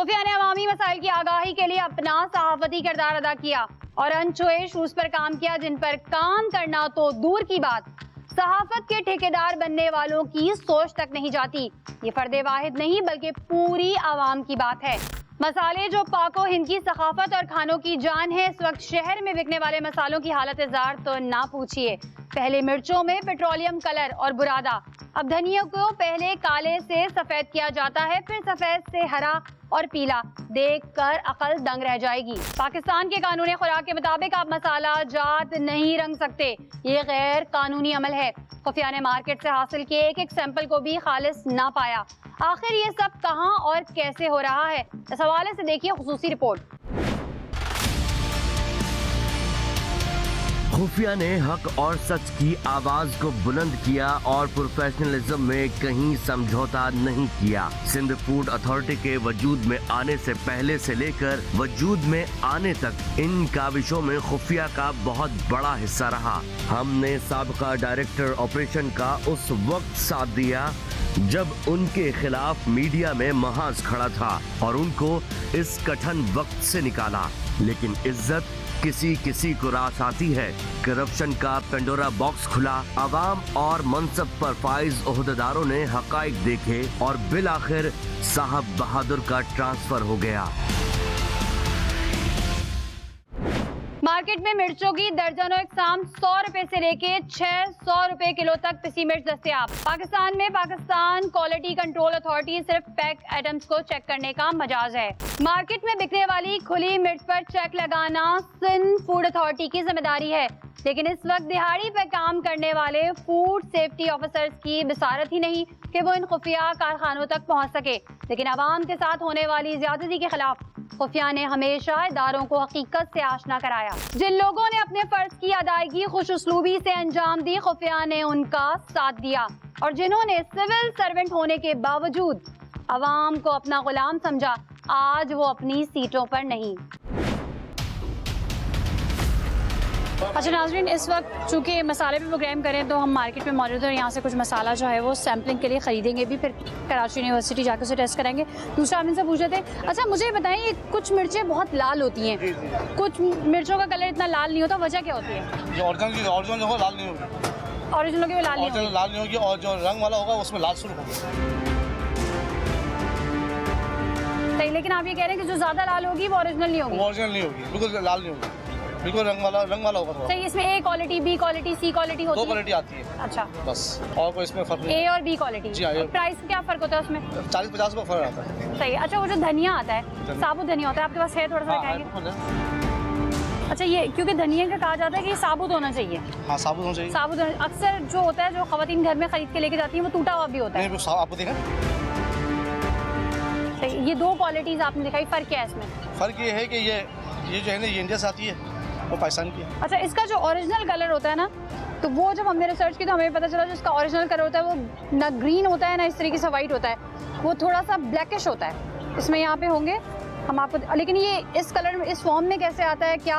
खुफिया ने अवामी मसाइल की आगाही के लिए अपना सहाफती किरदार अदा किया और अनछुए इशूज पर काम किया जिन पर काम करना तो दूर की बात, सहाफत के ठेकेदार बनने वालों की सोच तक नहीं जाती। ये फर्दे वाहिद नहीं बल्कि पूरी आवाम की बात है। मसाले जो पाको हिंद की सखाफत और खानों की जान है, इस वक्त शहर में बिकने वाले मसालों की हालत जार तो ना पूछिए। पहले मिर्चों में पेट्रोलियम कलर और बुरादा, अब धनिया को पहले काले से सफेद किया जाता है, फिर सफेद से हरा और पीला। देखकर अकल दंग रह जाएगी। पाकिस्तान के कानूनी खुराक के मुताबिक आप मसाला जात नहीं रंग सकते, ये गैर कानूनी अमल है। खुफिया ने मार्केट से हासिल किए एक एक सैंपल को भी खालिस ना पाया। आखिर ये सब कहां और कैसे हो रहा है, इस हवाले से देखिए खुसूसी रिपोर्ट। खुफिया ने हक और सच की आवाज को बुलंद किया और प्रोफेशनलिज्म में कहीं समझौता नहीं किया। सिंध फूड अथॉरिटी के वजूद में आने से पहले से लेकर वजूद में आने तक इन काविशों में खुफिया का बहुत बड़ा हिस्सा रहा। हमने साबका डायरेक्टर ऑपरेशन का उस वक्त साथ दिया जब उनके खिलाफ मीडिया में महाज खड़ा था और उनको इस कठिन वक्त से निकाला। लेकिन इज्जत किसी किसी को रास आती है। करप्शन का पेंडोरा बॉक्स खुला, अवाम और मनसब पर फाइज ओहदेदारों ने हकाइक देखे और बिल आखिर साहब बहादुर का ट्रांसफर हो गया। मार्केट में मिर्चों की दर्जनों इकसाम 100 रुपए से लेके 600 रुपए किलो तक पिसी मिर्च दस्तयाब। पाकिस्तान में पाकिस्तान क्वालिटी कंट्रोल अथॉरिटी सिर्फ पैक आइटम्स को चेक करने का मजाज है। मार्केट में बिकने वाली खुली मिर्च पर चेक लगाना सिंध फूड अथॉरिटी की जिम्मेदारी है, लेकिन इस वक्त दिहाड़ी पर काम करने वाले फूड सेफ्टी ऑफिसर्स की बिसारत ही नहीं कि वो इन खुफिया कारखानों तक पहुंच सके। लेकिन आवाम के साथ होने वाली ज्यादती के खिलाफ खुफिया ने हमेशा इदारों को हकीकत से आशना कराया। जिन लोगों ने अपने फर्ज की अदायगी खुश उसलूबी से अंजाम दी, खुफिया ने उनका साथ दिया, और जिन्होंने सिविल सर्वेंट होने के बावजूद अवाम को अपना गुलाम समझा, आज वो अपनी सीटों पर नहीं। अच्छा नाज़रीन, इस वक्त चूँकि मसाले पे प्रोग्राम करें तो हम मार्केट में मौजूद है। यहाँ से कुछ मसाला जो है वो सैम्पलिंग के लिए ख़रीदेंगे भी, फिर कराची यूनिवर्सिटी जाकर उसे टेस्ट करेंगे। दूसरा हम इनसे पूछ रहे थे, अच्छा मुझे बताएं, ये कुछ मिर्चें बहुत लाल होती हैं, कुछ मिर्चों का कलर इतना लाल नहीं होता, वजह क्या होती है? जो ओरिजिनल जो लाल नहीं होगी, ओरिजिनल की लाल नहीं होगी, और जो रंग वाला होगा उसमें लाल शुरू होगी। सही, लेकिन आप ये कह रहे हैं कि जो ज़्यादा लाल होगी वो ओरिजिनल नहीं होगी? ओरिजिनल नहीं होगी, बिल्कुल लाल नहीं होगी, बिल्कुल रंग वाला होगा थोड़ा। सही, इसमें ए क्वालिटी, बी क्वालिटी, सी क्वालिटी होती है? 2 क्वालिटी आती है। अच्छा, बस, और कोई इसमें फर्क नहीं। ए और बी क्वालिटी। जी हाँ। प्राइस क्या फ़र्क होता है उसमें? 40-50 का फर्क आता है। सही। अच्छा, वो जो धनिया आता है, साबुत धनिया होता है, आपके पास है? थोड़ा सा दिखाएंगे। अच्छा, ये क्योंकि धनिया का कहा जाता है कि साबुत होना चाहिए। हाँ, साबुत होना चाहिए। साबुत अक्सर जो होता है, जो खवातीन घर में खरीद के लेके जाती हैं, वो टूटा हुआ भी होता है। नहीं, आपको देखा? सही, ये 2 क्वालिटीज आपने दिखाई, फ़र्क क्या है इसमें? फर्क ये है कि ये जो है ना, ये इंडिया से आती है, वो पाकिस्तान की है। अच्छा, इसका जो ओरिजिनल कलर होता है ना, तो वो जब हमने रिसर्च की तो हमें पता चला जो इसका ओरिजिनल कलर होता है वो ना ग्रीन होता है ना इस तरीके से वाइट होता है, वो थोड़ा सा ब्लैकिश होता है। इसमें यहाँ पे होंगे हम आपको, लेकिन ये इस कलर में, इस फॉर्म में कैसे आता है, क्या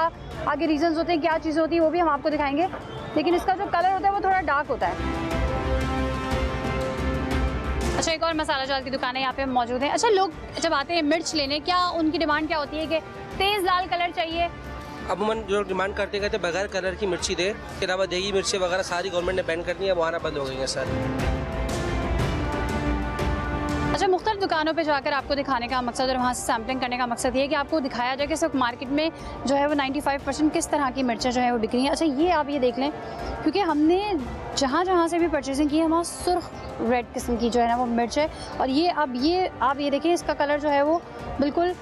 आगे रीजंस होते हैं, क्या चीज़ें होती है, वो भी हम आपको दिखाएंगे। लेकिन इसका जो कलर होता है वो थोड़ा डार्क होता है। अच्छा, एक और मसाला जात की दुकान है यहाँ पे मौजूद है। अच्छा, लोग जब आते हैं मिर्च लेने, क्या उनकी डिमांड क्या होती है कि तेज़ लाल कलर चाहिए? अमूमन जो डिमांड करते कहते बगैर कलर की मिर्ची दे, के अलावा देगी मिर्ची वगैरह सारी गवर्नमेंट ने बैन कर दी है, वो आना बंद हो गई है सर। अच्छा, मुख्तलिफ दुकानों पे जाकर आपको दिखाने का मकसद और वहाँ से सैम्पलिंग करने का मकसद ये है कि आपको दिखाया जाए कि इस वक्त मार्केट में जो है वो 95% किस तरह की मिर्चें जो है वो बिक रही हैं। अच्छा, ये आप ये देख लें, क्योंकि हमने जहाँ से भी परचेजिंग की है वहाँ सुर्ख रेड किस्म की जो है ना वो मिर्च है, और ये अब ये आप ये देखें, इसका कलर जो है वो बिल्कुल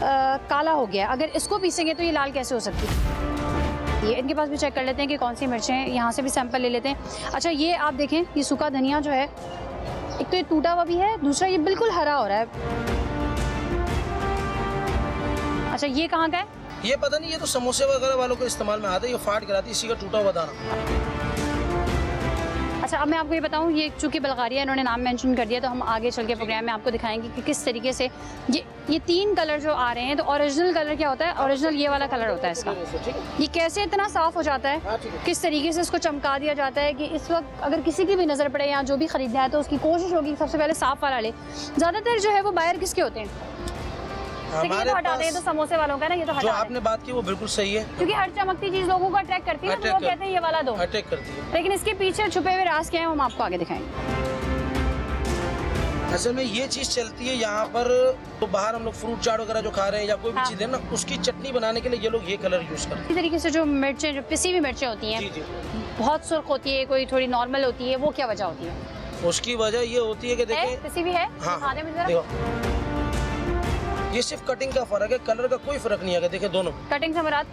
काला हो गया। अगर इसको पीसेंगे तो ये लाल कैसे हो सकती है? ये इनके पास भी चेक कर लेते हैं कि कौन सी मिर्चें हैं, यहाँ से भी सैंपल ले लेते हैं। अच्छा, ये आप देखें, ये सूखा धनिया जो है, एक तो ये टूटा हुआ भी है, दूसरा ये बिल्कुल हरा हो रहा है। अच्छा, ये कहाँ का है? ये पता नहीं, ये तो समोसे वगैरह वालों को इस्तेमाल में आता है, ये फाट कराती है, इसी का टूटा हुआ दाना। अच्छा, अब मैं आपको ये बताऊं, ये चूँकि बल्गारिया इन्होंने नाम मेंशन कर दिया, तो हम आगे चल के प्रोग्राम में आपको दिखाएंगे कि किस तरीके से ये 3 कलर जो आ रहे हैं। तो ओरिजिनल कलर क्या होता है? ओरिजिनल ये वाला कलर होता है इसका। ये कैसे इतना साफ़ हो जाता है, किस तरीके से इसको चमका दिया जाता है कि इस वक्त अगर किसी की भी नज़र पड़े या जो भी ख़रीदना है तो उसकी कोशिश होगी सबसे पहले साफ़ वाला ले। ज़्यादातर जो है वो बायर किसके होते हैं? लेकिन ये तो हटा दें, ये तो समोसे वालों का ना, ये तो जो हटा दें। आपने बात की वो बिल्कुल सही है, क्योंकि हर चमकती चीज लोगों को अट्रैक्ट करती है, तो लोग कहते हैं ये वाला दो। अटैक करती है। लेकिन इसके पीछे छुपे हुए राज क्या है, हम आपको आगे दिखाएंगे। असल में ये चीज चलती है यहाँ पर, तो बाहर हम लोग फ्रूट चाट वगैरह जो खा रहे हैं या कोई भी हाँ। चीज है ना, उसकी चटनी बनाने के लिए ये लोग ये कलर यूज करते इसी तरीके से जो मिर्चें, जो पिसी हुई मिर्चें होती हैं। हैं, जी जी, बहुत सुर्ख होती है, कोई थोड़ी नॉर्मल होती है, वो क्या वजह होती है? उसकी वजह ये होती है कि है देखिए, पिसी हुई है, हाँ दिखा दें मुझे जरा। देखो, ये सिर्फ कटिंग का फर्क है, कलर का कोई फर्क नहीं है। देखिए दोनों, कटिंग से मुराद?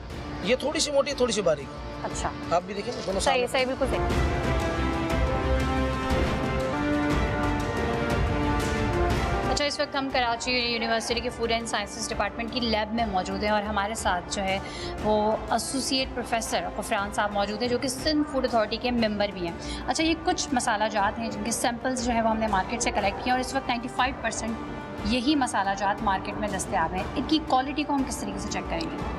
ये थोड़ी सी मोटी, थोड़ी सी बारीक। अच्छा, आप भी देखिए दोनों सही सामने। सही, बिल्कुल सही। अच्छा, इस वक्त हम कराची यूनिवर्सिटी के फूड एंड साइंसेस डिपार्टमेंट की लैब में मौजूद हैं और हमारे साथ जो है वो एसोसिएट प्रोफेसर गफरान साहब मौजूद हैं, जो कि सिंध फूड अथॉरिटी के मेंबर भी हैं। अच्छा, ये कुछ मसाला जात हैं जिनके सैंपल्स जो है वो हमने मार्केट से कलेक्ट किए और इस वक्त 95% यही मसाला जात मार्केट में दस्तयाब हैं। इनकी क्वालिटी को हम किस तरीके से चेक करेंगे?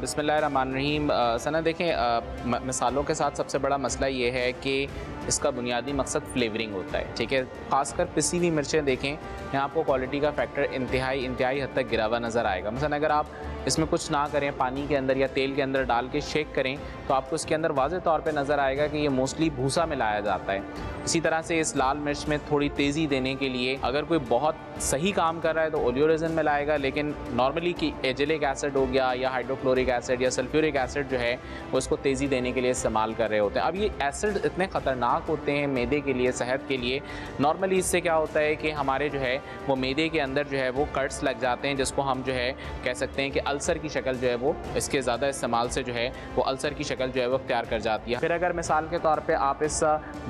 बिस्मिल्लाहिर्रहमानिर्रहीम। सना देखें, मसालों के साथ सबसे बड़ा मसला ये है कि इसका बुनियादी मकसद फ्लेवरिंग होता है, ठीक है। ख़ासकर पिसी हुई मिर्चें देखें, यहाँ आपको क्वालिटी का फैक्टर इंतहाई हद तक गिरा हुआ नज़र आएगा। मसलन अगर आप इसमें कुछ ना करें, पानी के अंदर या तेल के अंदर डाल के शेक करें, तो आपको इसके अंदर वाज़ेह तौर पे नज़र आएगा कि ये मोस्टली भूसा मिलाया जाता है। इसी तरह से इस लाल मिर्च में थोड़ी तेज़ी देने के लिए अगर कोई बहुत सही काम कर रहा है तो ओलियोरेजिन मिलाएगा, लेकिन नॉर्मली कि एजिलिक एसिड हो गया या हाइड्रोक्लोरिक एसिड या सल्फ्यूरिक एसिड जो है वो इसको तेज़ी देने के लिए इस्तेमाल कर रहे होते हैं। अब ये एसिड इतने ख़तरनाक होते हैं मैदे के लिए, सेहत के लिए। नॉर्मली इससे क्या होता है कि हमारे जो है वो मैदे के अंदर जो है वो कट्स लग जाते हैं, जिसको हम जो है कह सकते हैं कि अल्सर की शक्ल जो है वो इसके ज़्यादा इस्तेमाल से जो है वो अल्सर की शक्ल जो है वो अख्तियार कर जाती है। फिर अगर मिसाल के तौर पर आप इस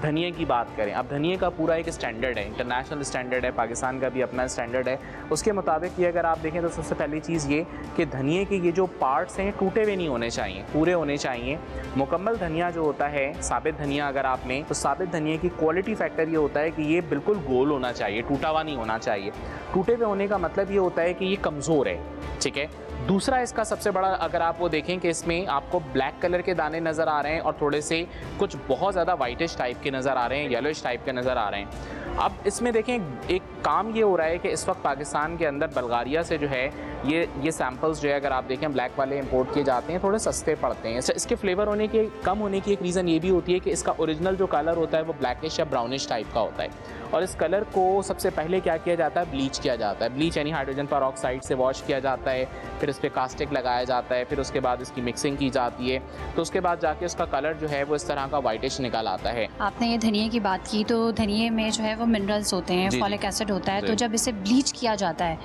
धनिए की बात करें, अब धनिए का पूरा एक स्टैंडर्ड है, इंटरनेशनल स्टैंडर्ड है, पाकिस्तान का भी अपना स्टैंडर्ड है। उसके मुताबिक ये अगर आप देखें तो सबसे पहली चीज़ ये कि धनिए के ये जो पार्ट्स हैं टूटे हुए नहीं होने चाहिए, पूरे होने चाहिए। मुकम्मल धनिया जो होता है, साबित धनिया अगर आप लें तो साबित धनिए की क्वालिटी फैक्टर ये होता है कि ये बिल्कुल गोल होना चाहिए, टूटा हुआ नहीं होना चाहिए। टूटे हुए होने का मतलब ये होता है कि ये कमज़ोर है, ठीक है। दूसरा इसका सबसे बड़ा अगर आप वो देखें कि इसमें आपको ब्लैक कलर के दाने नज़र आ रहे हैं और थोड़े से कुछ बहुत ज़्यादा वाइटिश टाइप के नज़र आ रहे हैं, येलोइश टाइप के नज़र आ रहे हैं। अब इसमें देखें एक काम ये हो रहा है कि इस वक्त पाकिस्तान के अंदर बल्गारिया से जो है ये सैंपल्स जो है अगर आप देखें ब्लैक वाले इंपोर्ट किए जाते हैं, थोड़े सस्ते पड़ते हैं। इसके फ्लेवर होने के कम होने की एक रीज़न ये भी होती है कि इसका ओरिजिनल जो कलर होता है वो ब्लैकिश या ब्राउनिश टाइप का होता है और इस कलर को सबसे पहले क्या किया जाता है, ब्लीच किया जाता है। ब्लीच यानी हाइड्रोजन पेरोक्साइड से वॉश किया जाता है, फिर इस पर कास्टिक लगाया जाता है, फिर उसके बाद इसकी मिक्सिंग की जाती है, तो उसके बाद जाके उसका कलर जो है वो इस तरह का वाइटिश निकल आता है। आपने ये धनिए की बात की, तो धनिए में जो है वो मिनरल्स होते हैं, फॉलिक एसिड होता है, तो जब इसे ब्लीच किया जाता है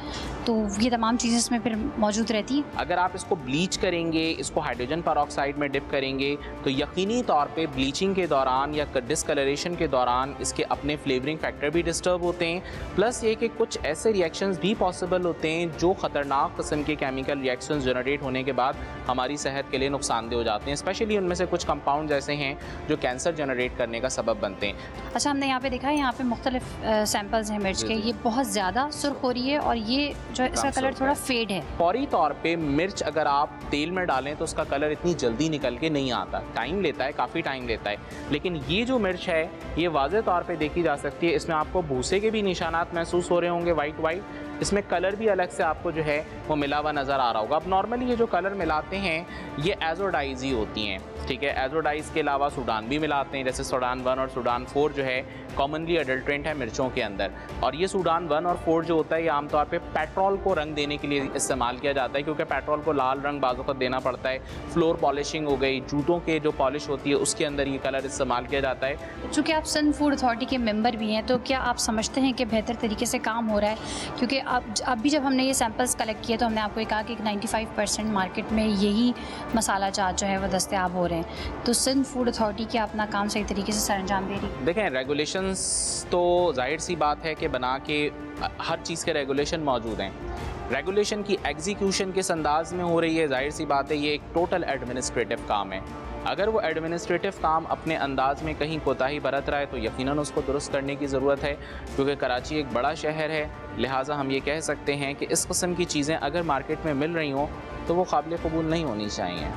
तो ये तमाम चीज़ें इसमें फिर मौजूद रहती हैं। अगर आप इसको ब्लीच करेंगे, इसको हाइड्रोजन पेरोक्साइड में डिप करेंगे, तो यकीनी तौर पे ब्लीचिंग के दौरान या डिस्कलरेशन के दौरान इसके अपने फ्लेवरिंग फैक्टर भी डिस्टर्ब होते हैं। प्लस ये कि कुछ ऐसे रिएक्शंस भी पॉसिबल होते हैं जो ख़तरनाक किस्म के केमिकल रिएक्शंस जनरेट होने के बाद हमारी सेहत के लिए नुकसानदेह हो जाते हैं। स्पेशली उनमें से कुछ कंपाउंड ऐसे हैं जो कैंसर जनरेट करने का सबब बनते हैं। अच्छा, हमने यहाँ पे देखा है, यहाँ पे मुख्तलिफ सैंपल्स हैं मिर्च के, ये बहुत ज़्यादा सुर्ख हो रही है और ये जो इसका कलर थोड़ा फेड है। फौरी तौर पे मिर्च अगर आप तेल में डालें तो उसका कलर इतनी जल्दी निकल के नहीं आता, टाइम लेता है, काफ़ी टाइम लेता है। लेकिन ये जो मिर्च है ये वाज़ेह तौर पे देखी जा सकती है, इसमें आपको भूसे के भी निशानात महसूस हो रहे होंगे, वाइट, इसमें कलर भी अलग से आपको जो है वो मिला हुआ नज़र आ रहा होगा। अब नॉर्मली ये जो कलर मिलाते हैं ये एजोडाइज ही होती हैं, ठीक है। एजोडाइज के अलावा सूडान भी मिलाते हैं, जैसे सूडान 1 और सूडान 4 जो है कॉमनली अडल्ट्रेंट है मिर्चों के अंदर। और ये सूडान 1 और 4 जो होता है ये आमतौर पे पेट्रोल को रंग देने के लिए इस्तेमाल किया जाता है, क्योंकि पेट्रोल को लाल रंग बाज़ों को देना पड़ता है। फ्लोर पॉलिशिंग हो गई, जूतों के जो पॉलिश होती है उसके अंदर ये कलर इस्तेमाल किया जाता है। चूँकि आप सिंध फूड अथॉरिटी के मेंबर भी हैं, तो क्या आप समझते हैं कि बेहतर तरीके से काम हो रहा है? क्योंकि अब भी जब हमने ये सैंपल्स कलेक्ट किए तो हमने आपको ये कहा कि 95% मार्केट में यही मसाला जात जो है वो दस्तयाब हो रहे हैं, तो सिंध फूड अथॉरिटी क्या अपना काम सही तरीके से सरअंजाम दे रही है? देखें, रेगुलेशंस तो जाहिर सी बात है कि बना के हर चीज़ के रेगुलेशन मौजूद हैं। रेगुलेशन की एग्जीक्यूशन किस अंदाज में हो रही है, जाहिर सी बात है ये एक टोटल एडमिनिस्ट्रेटिव काम है। अगर वो एडमिनिस्ट्रेटिव काम अपने अंदाज में कहीं कोताही बरत रहा है तो यकीनन उसको दुरुस्त करने की ज़रूरत है, क्योंकि कराची एक बड़ा शहर है, लिहाजा हम ये कह सकते हैं कि इस किस्म की चीज़ें अगर मार्केट में मिल रही हों तो वो काबिल कबूल नहीं होनी चाहिए।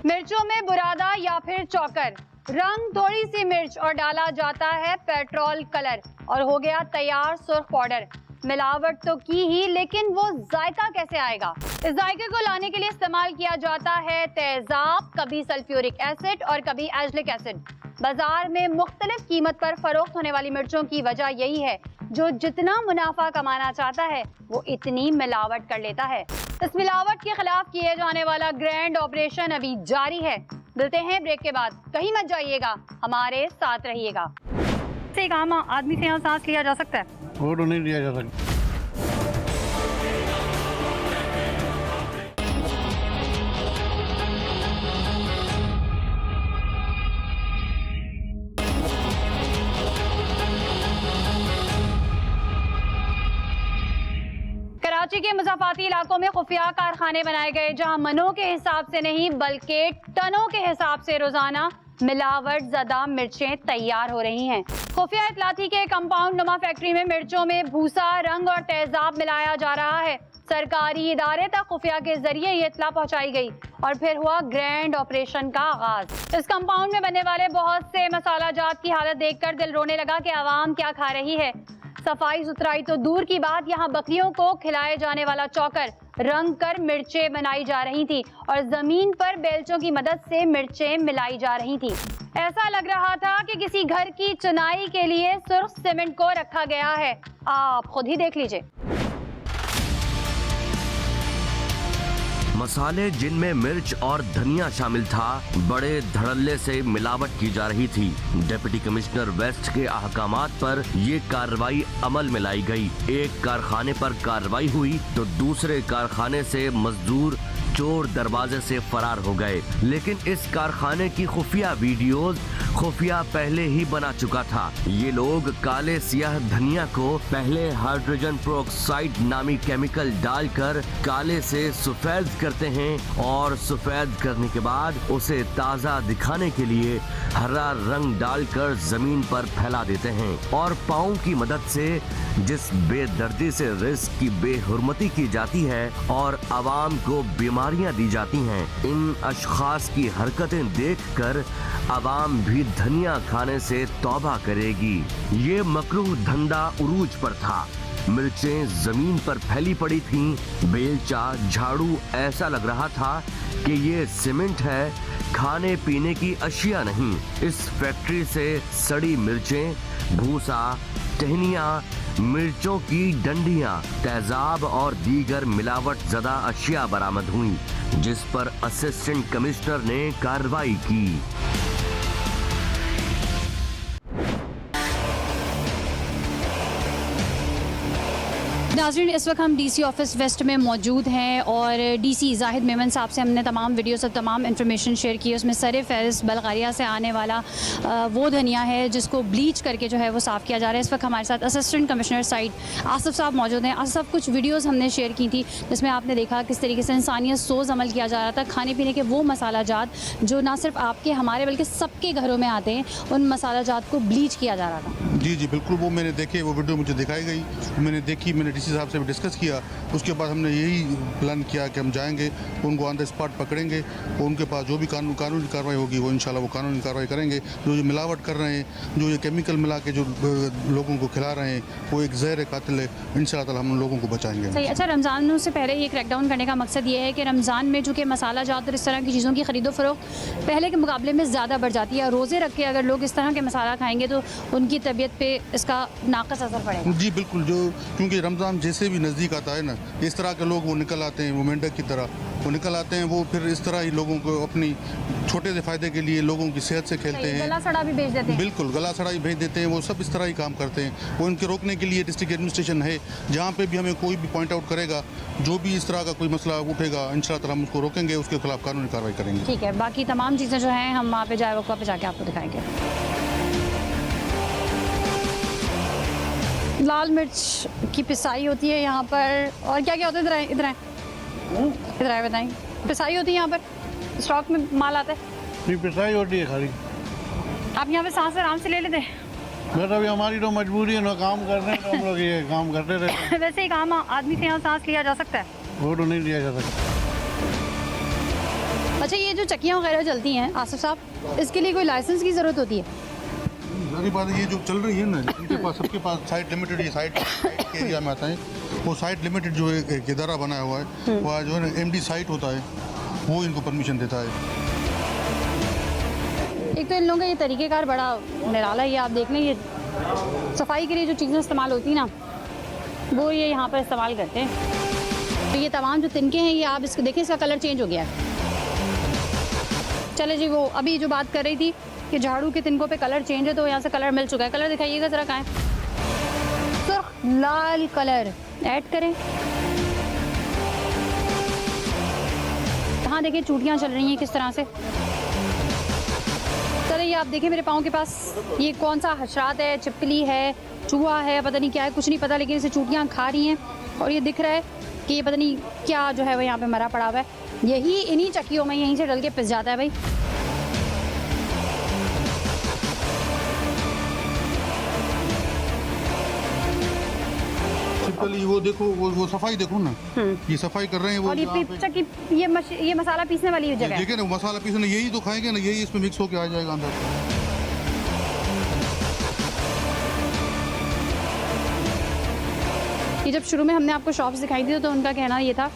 मिर्चों में बुरादा या फिर चौकर, रंग थोड़ी सी मिर्च और डाला जाता है पेट्रोल कलर और हो गया तैयार सुर्ख पाउडर। मिलावट तो की ही, लेकिन वो जायका कैसे आएगा? इस जायके को लाने के लिए इस्तेमाल किया जाता है तेजाब, कभी सल्फ्यूरिक एसिड और कभी एजलिक एसिड। बाजार में मुख्तलिफ कीमत पर फरोख्त होने वाली मिर्चों की वजह यही है, जो जितना मुनाफा कमाना चाहता है वो इतनी मिलावट कर लेता है। इस मिलावट के खिलाफ किए जाने वाला ग्रैंड ऑपरेशन अभी जारी है। मिलते हैं ब्रेक के बाद, कहीं मत जाइएगा, हमारे साथ रहिएगा। से एक आम आदमी से यहाँ सांस लिया जा सकता है? वो तो नहीं लिया जा सकता। कराची के मुज़ाफ़ाती इलाकों में खुफिया कारखाने बनाए गए, जहां मनों के हिसाब से नहीं बल्कि टनों के हिसाब से रोजाना मिलावट ज़दा मिर्चें तैयार हो रही हैं। खुफिया इतलाती के कंपाउंड नुमा फैक्ट्री में मिर्चों में भूसा, रंग और तेजाब मिलाया जा रहा है। सरकारी इदारे तक खुफिया के जरिए ये इत्तला पहुंचाई गई और फिर हुआ ग्रैंड ऑपरेशन का आगाज। इस कंपाउंड में बनने वाले बहुत से मसाला जात की हालत देखकर दिल रोने लगा कि आवाम क्या खा रही है। सफाई सुथराई तो दूर की बात, यहाँ बकरियों को खिलाए जाने वाला चौकर रंग कर मिर्चें बनाई जा रही थी और जमीन पर बेलचों की मदद से मिर्चें मिलाई जा रही थी। ऐसा लग रहा था कि किसी घर की चुनाई के लिए सुर्ख सीमेंट को रखा गया है। आप खुद ही देख लीजिए। मसाले जिनमें मिर्च और धनिया शामिल था, बड़े धड़ल्ले से मिलावट की जा रही थी। डिप्टी कमिश्नर वेस्ट के अहकामात पर ये कार्रवाई अमल में लाई गई। एक कारखाने पर कार्रवाई हुई तो दूसरे कारखाने से मजदूर चोर दरवाजे से फरार हो गए। लेकिन इस कारखाने की खुफिया वीडियोस खुफिया पहले ही बना चुका था। ये लोग काले सियाह धनिया को पहले हाइड्रोजन पेरोक्साइड नामी केमिकल डालकर काले से सफेद करते हैं और सफेद करने के बाद उसे ताज़ा दिखाने के लिए हरा रंग डालकर जमीन पर फैला देते हैं और पाँव की मदद से जिस बेदर्दी से रिस्क की बेहुरमती की जाती है और आवाम को बीमारियां दी जाती हैं, इन अशखास की हरकतें देखकर आवाम भी धनिया खाने से तौबा करेगी। ये मकरूह धंधा उरूज पर था। मिर्चें जमीन पर फैली पड़ी थीं, बेलचा, झाड़ू, ऐसा लग रहा था कि ये सीमेंट है, खाने पीने की अशिया नहीं। इस फैक्ट्री से सड़ी मिर्चें, भूसा, टहनियाँ, मिर्चों की डंडियां, तेजाब और दीगर मिलावट ज़दा अशिया बरामद हुई, जिस पर असिस्टेंट कमिश्नर ने कार्रवाई की। नाज़रीन, इस वक्त हम डीसी ऑफिस वेस्ट में मौजूद हैं और डीसी जाहिद मेमन साहब से हमने तमाम वीडियोस और तमाम इन्फॉर्मेशन शेयर की। उसमें सर फहरिस्त बल्गारिया से आने वाला वो धनिया है जिसको ब्लीच करके जो है वो साफ़ किया जा रहा है। इस वक्त हमारे साथ असिस्टेंट कमिश्नर साइड आसिफ साहब मौजूद हैं। आसिफ साहब, कुछ वीडियोज़ हमने शेयर की थी जिसमें आपने देखा किस तरीके से इंसानियत सोज़ अमल किया जा रहा था। खाने पीने के वो मसाला जात जो ना सिर्फ आपके हमारे बल्कि सबके घरों में आते हैं, उन मसाला जात को ब्लीच किया जा रहा था। जी जी बिल्कुल, वो मैंने देखे, वो वीडियो मुझे दिखाई गई, मैंने देखी, मैंने डीसी साहब से भी डिस्कस किया। उसके बाद हमने यही प्लान किया कि हम जाएंगे, उनको ऑन द स्पॉट पकड़ेंगे और उनके पास जो भी कानूनी कार्रवाई होगी वो इंशाल्लाह वो कानूनी कार्रवाई करेंगे। जो ये मिलावट कर रहे हैं, जो ये केमिकल मिला के जो लोगों को खिला रहे हैं, वो एक जहर कातिल है। इंशाल्लाह ताला हम लोगों को बचाएंगे। सही। अच्छा, रमज़ान से पहले ये क्रैकडाउन करने का मकसद ये है कि रमज़ान में चूँकि मसाला जात और इस तरह की चीज़ों की खरीदो फरोख्त पहले के मुकाबले में ज़्यादा बढ़ जाती है। रोज़े रख के अगर लोग इस तरह के मसाला खाएंगे तो उनकी तबीयत पे इसका नाक़स असर पड़ेगा। जी बिल्कुल, जो क्योंकि रमज़ान जैसे भी नज़दीक आता है ना, इस तरह के लोग वो निकल आते हैं, वो मेंढक की तरह वो निकल आते हैं। वो फिर इस तरह ही लोगों को अपनी छोटे से फ़ायदे के लिए लोगों की सेहत से खेलते हैं। गला सड़ा भी भेज देते हैं। बिल्कुल, गला सड़ा ही भेज देते हैं। वो सब इस तरह ही काम करते हैं। वो इनके रोकने के लिए डिस्ट्रिक्ट एडमिनिस्ट्रेशन है, जहाँ पे भी हमें कोई भी पॉइंट आउट करेगा, जो भी इस तरह का कोई मसला उठेगा, इंशाल्लाह ताला हम उसको रोकेंगे, उसके खिलाफ कानूनी कार्रवाई करेंगे। ठीक है, बाकी तमाम चीज़ें जो हैं हम वहाँ पे जाके आपको दिखाएंगे। लाल मिर्च की पिसाई होती है यहाँ पर, और क्या क्या होता है? इधर आए बताएं। पिसाई होती है यहाँ पर, स्टॉक में माल आता है? नहीं, पिसाई होती है खाली। आप यहाँ पे सांस आराम से ले लेते हैं? बस अभी हमारी तो मजबूरी है ना, काम करने तो हम लोग ये काम करते रहते हैं। वैसे एक आम आदमी से यहाँ सांस लिया जा सकता है? वो तो नहीं लिया जा सकता। अच्छा, ये जो चक्कियाँ वगैरह चलती हैं आसिफ साहब, इसके लिए कोई लाइसेंस की ज़रूरत होती है? सारी बात ये जो चल रही है ना, सबके पास साइट लिमिटेड, ये साइट के एरिया में आता है। वो साइट लिमिटेड जो एक इदारा बनाया हुआ है, वो जो है ना MD साइट होता है, वो इनको परमिशन देता है। एक तो इन लोगों का ये तरीक़ेकार बड़ा निराला है। ये आप देख लें, ये सफाई के लिए जो चीज़ें इस्तेमाल होती ना, वो ये यहाँ पर इस्तेमाल करते हैं। तो ये तमाम जो तिनके हैं, ये आप इसको देखें, इसका कलर चेंज हो गया है। चले जी, वो अभी जो बात कर रही थी कि झाड़ू के तिनकों पे कलर चेंज है, तो यहाँ से कलर मिल चुका है। कलर दिखाइएगा ज़रा, कहाँ है? सुर्ख लाल कलर ऐड करें। कहाँ देखिए चूटियाँ चल रही हैं किस तरह से। चलिए ये आप देखें मेरे पाँव के पास, ये कौन सा हशरात है, छिपकली है, चूहा है, पता नहीं क्या है, कुछ नहीं पता, लेकिन इसे चूटियाँ खा रही हैं। और ये दिख रहा है कि ये पता नहीं क्या जो है वो यहाँ पे मरा पड़ा हुआ है। यही इन्हीं चक्कियों में यहीं से डल के पिस जाता है भाई। छिपकली वो देखो, वो सफाई देखो ना, ये सफाई कर रहे हैं वो। और ये चक्की, ये मसाला पीसने वाली जगह है। देखिए ना, मसाला पीसने यही तो खाएंगे ना, यही इसमें मिक्स होके आ जाएगा अंदर। ये जब शुरू में हमने आपको शॉप्स दिखाई दी तो उनका कहना ये था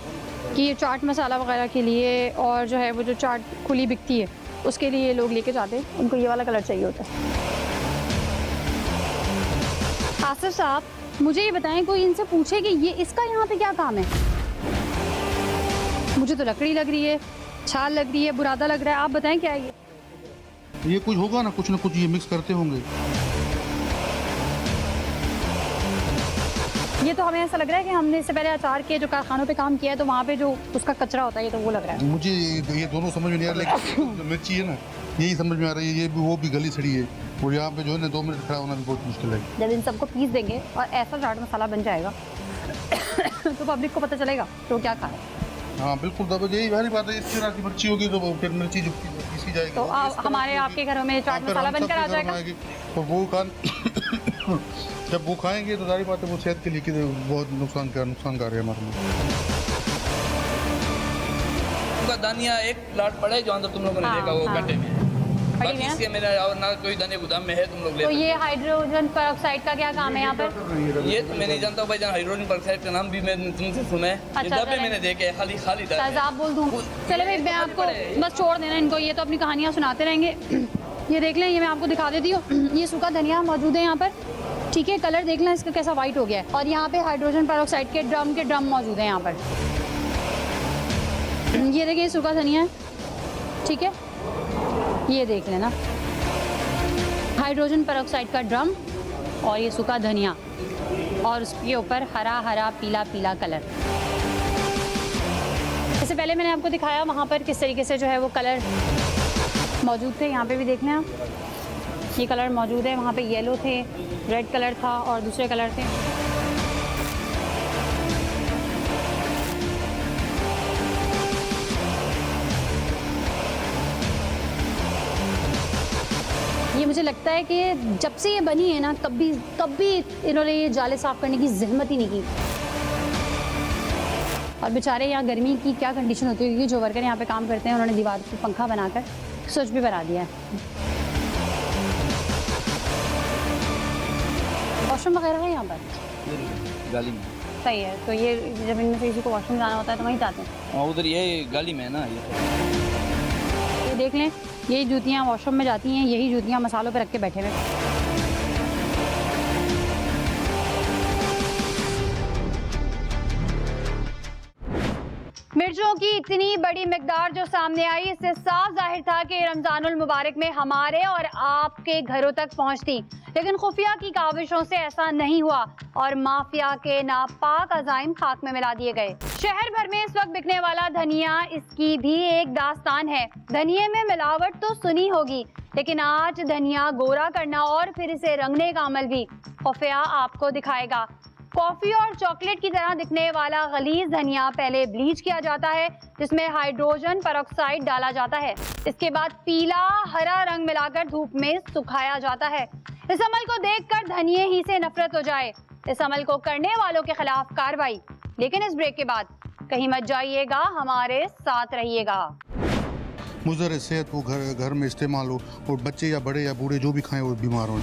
कि ये चाट मसाला वगैरह के लिए, और जो है वो जो चाट खुली बिकती है उसके लिए लोग लेके जाते हैं, उनको ये वाला कलर चाहिए होता है। आसिफ साहब, मुझे ये बताएं, कोई इनसे पूछे कि ये इसका यहाँ पे क्या काम है? मुझे तो लकड़ी लग रही है, छाल लग रही है, बुरादा लग रहा है, आप बताएं क्या है ये कुछ होगा ना, कुछ ये मिक्स करते होंगे। ये तो हमें ऐसा लग रहा है कि हमने इससे पहले अचार के जो कारखानों पे काम किया है, तो वहाँ पे जो उसका कचरा होता है, ये तो वो लग रहा है मुझे। ये दोनों समझ में नहीं आ रहा, लेकिन जो मिर्ची है ना, यही समझ में आ रही है। ये भी वो भी गली सड़ी है, और यहाँ पे जो है ना 2 मिनट खड़ा होना भी बहुत मुश्किल है। जब इन सबको पीस देंगे और ऐसा चाट मसाला बन जाएगा तो पब्लिक को पता चलेगा तो क्या खा है। हाँ बिल्कुल, तब यही वाली बात है। इस तरह की मिर्ची होगी तो फिर मिर्ची जो पीसी जाएगी, तो हमारे आपके घरों में चाट मसाला बनकर आ जाएगा। तो वो जब वो खाएंगे तो सारी बात है, वो सेहत के लिए बहुत नुकसानकार है हमारे लिए। उनका धनिया एक प्लाट पड़ा है जो अंदर तुम लोगों ने देखा वो गड्ढे में, बाकी इसके मेरा और ना कोई धनिया गोदाम में है, तुम लोग ले। तो ये हाइड्रोजन पेरोक्साइड का क्या काम है यहाँ पर? ये तो मैं नहीं जानता भाई जान, हाइड्रोजन पेरोक्साइड का नाम भी मैंने तुमसे सुना है। ये डब्बे मैंने देखे खाली खाली आप बोल दूँ? चले भाई, मैं आपको बस छोड़ देना इनको, ये तो अपनी कहानियाँ सुनाते रहेंगे। ये देख लें, ये मैं आपको दिखा देती हूँ। ये सूखा धनिया मौजूद है यहाँ पर, ठीक है। कलर देख लें इसका कैसा वाइट हो गया है। और यहाँ पे हाइड्रोजन पेरोक्साइड के ड्रम मौजूद है यहाँ पर। ये देखिए सूखा धनिया है, ठीक है। ये देख लेना, हाइड्रोजन पेरोक्साइड का ड्रम और ये सूखा धनिया, और उसके ऊपर हरा हरा पीला पीला कलर। इससे पहले मैंने आपको दिखाया वहाँ पर किस तरीके से जो है वो कलर मौजूद थे। यहाँ पे भी देख लें आप, ये कलर मौजूद है। वहाँ पे येलो थे, रेड कलर था और दूसरे कलर थे। ये मुझे लगता है कि जब से ये बनी है ना, कभी इन्होंने ये जाले साफ करने की जहमत ही नहीं की। और बेचारे यहाँ गर्मी की क्या कंडीशन होती है, क्योंकि जो वर्कर यहाँ पे काम करते हैं उन्होंने दीवार को पंखा बनाकर स्विच भी बना दिया है। वॉशरूम वगैरह है यहाँ पर गाली में? सही है। तो ये जब इनमें से किसी को वॉशरूम जाना होता है तो वहीं जाते हैं। उधर ये गाली में है ना। ये देख लें, यही जूतियाँ वॉशरूम में जाती हैं, यही जूतियाँ मसालों पे रख के बैठे हुए। मिर्चों की इतनी बड़ी मिकदार जो सामने आई, इससे साफ जाहिर था कि रमजानुल मुबारक में हमारे और आपके घरों तक पहुंचती, लेकिन खुफिया की काविशों से ऐसा नहीं हुआ और माफिया के नापाक अजाइम खाक में मिला दिए गए। शहर भर में इस वक्त बिकने वाला धनिया, इसकी भी एक दास्तान है। धनिये में मिलावट तो सुनी होगी, लेकिन आज धनिया गोरा करना और फिर इसे रंगने का अमल भी खुफिया आपको दिखाएगा। कॉफी और चॉकलेट की तरह दिखने वाला गलीज धनिया पहले ब्लीच किया जाता है, जिसमें हाइड्रोजन पेरोक्साइड डाला जाता है। इसके बाद पीला हरा रंग मिलाकर धूप में सुखाया जाता है। इस अमल को देखकर धनिये ही से नफरत हो जाए। इस अमल को करने वालों के खिलाफ कार्रवाई। लेकिन इस ब्रेक के बाद कहीं मत जाइएगा, हमारे साथ रहिएगा। मुज़र सेहत वो घर में इस्तेमाल हो, और बच्चे या बड़े या बूढ़े जो भी खाएं वो बीमार हो।